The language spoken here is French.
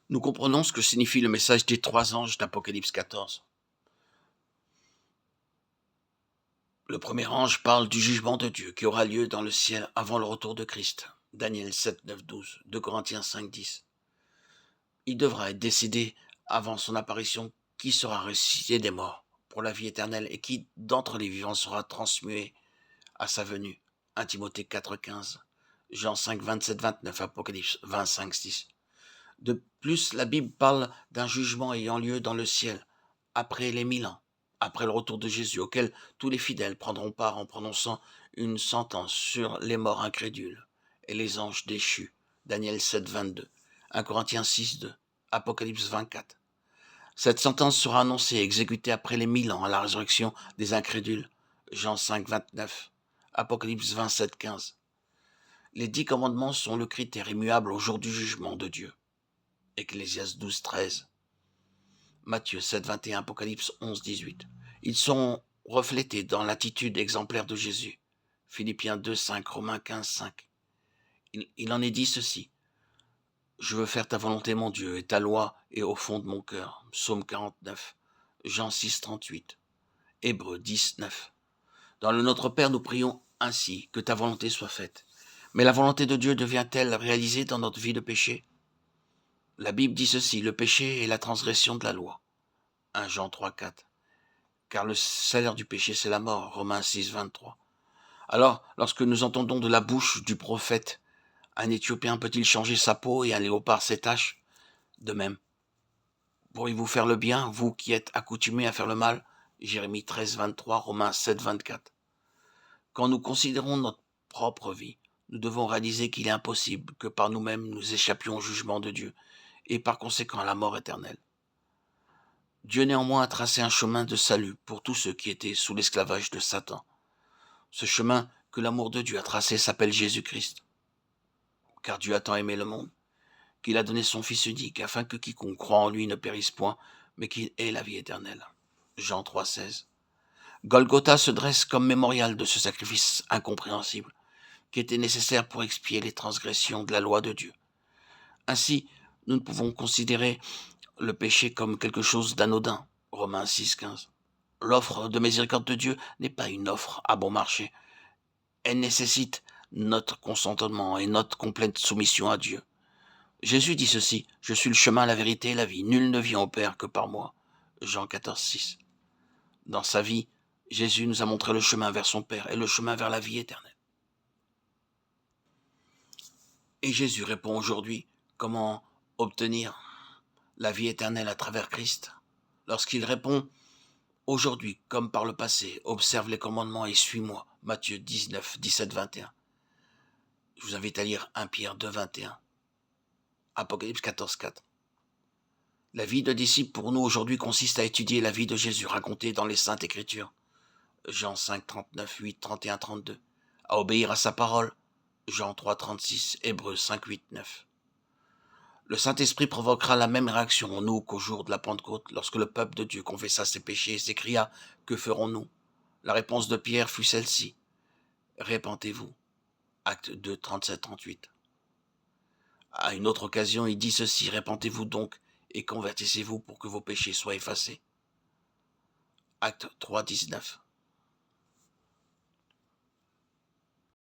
Nous comprenons ce que signifie le message des 3 anges d'Apocalypse 14. Le premier ange parle du jugement de Dieu qui aura lieu dans le ciel avant le retour de Christ. Daniel 7, 9, 12, 2 Corinthiens 5, 10. Il devra être décidé avant son apparition qui sera ressuscité des morts pour la vie éternelle et qui d'entre les vivants sera transmué à sa venue. 1 Timothée 4, 15, Jean 5, 27, 29, Apocalypse 25, 6. De plus, la Bible parle d'un jugement ayant lieu dans le ciel, après les 1000 ans, après le retour de Jésus, auquel tous les fidèles prendront part en prononçant une sentence sur les morts incrédules et les anges déchus. Daniel 7, 22, 1 Corinthiens 6, 2, Apocalypse 24. Cette sentence sera annoncée et exécutée après les 1000 ans à la résurrection des incrédules. Jean 5, 29, Apocalypse 27, 15. Les 10 commandements sont le critère immuable au jour du jugement de Dieu. Ecclésiaste 12, 13. Matthieu 7, 21, Apocalypse 11, 18. Ils sont reflétés dans l'attitude exemplaire de Jésus. Philippiens 2, 5, Romains 15, 5. Il en est dit ceci. Je veux faire ta volonté, mon Dieu, et ta loi est au fond de mon cœur. Psaume 49. Jean 6, 38. Hébreux 10, 9. Dans le Notre Père, nous prions ainsi, que ta volonté soit faite. Mais la volonté de Dieu devient-elle réalisée dans notre vie de péché ? La Bible dit ceci, le péché est la transgression de la loi. 1 Jean 3, 4. Car le salaire du péché, c'est la mort. Romains 6, 23. Alors, lorsque nous entendons de la bouche du prophète, un Éthiopien peut-il changer sa peau et un léopard ses taches ? De même, pourriez-vous faire le bien, vous qui êtes accoutumés à faire le mal ? Jérémie 13, 23, Romains 7, 24. Quand nous considérons notre propre vie, nous devons réaliser qu'il est impossible que par nous-mêmes nous échappions au jugement de Dieu et par conséquent à la mort éternelle. Dieu néanmoins a tracé un chemin de salut pour tous ceux qui étaient sous l'esclavage de Satan. Ce chemin que l'amour de Dieu a tracé s'appelle Jésus-Christ. Car Dieu a tant aimé le monde qu'il a donné son Fils unique afin que quiconque croit en lui ne périsse point, mais qu'il ait la vie éternelle. Jean 3, 16. Golgotha se dresse comme mémorial de ce sacrifice incompréhensible qui était nécessaire pour expier les transgressions de la loi de Dieu. Ainsi, nous ne pouvons considérer le péché comme quelque chose d'anodin. Romains 6, 15. L'offre de miséricorde de Dieu n'est pas une offre à bon marché. Elle nécessite notre consentement et notre complète soumission à Dieu. Jésus dit ceci, « Je suis le chemin, la vérité et la vie. Nul ne vient au Père que par moi. » Jean 14, 6. Dans sa vie, Jésus nous a montré le chemin vers son Père et le chemin vers la vie éternelle. Et Jésus répond aujourd'hui comment obtenir la vie éternelle à travers Christ. Lorsqu'il répond aujourd'hui comme par le passé, observe les commandements et suis-moi. Matthieu 19, 17, 21. Je vous invite à lire 1 Pierre 2, 21. Apocalypse 14, 4. La vie de disciple pour nous aujourd'hui consiste à étudier la vie de Jésus racontée dans les Saintes Écritures. Jean 5, 39, 8, 31, 32. À obéir à sa parole. Jean 3, 36, Hébreux 5, 8, 9. Le Saint-Esprit provoquera la même réaction en nous qu'au jour de la Pentecôte, lorsque le peuple de Dieu confessa ses péchés et s'écria « Que ferons-nous » La réponse de Pierre fut celle-ci « Répentez-vous » Acte 2, 37, 38. À une autre occasion, il dit ceci « Répentez-vous donc et convertissez-vous pour que vos péchés soient effacés » Acte 3, 19.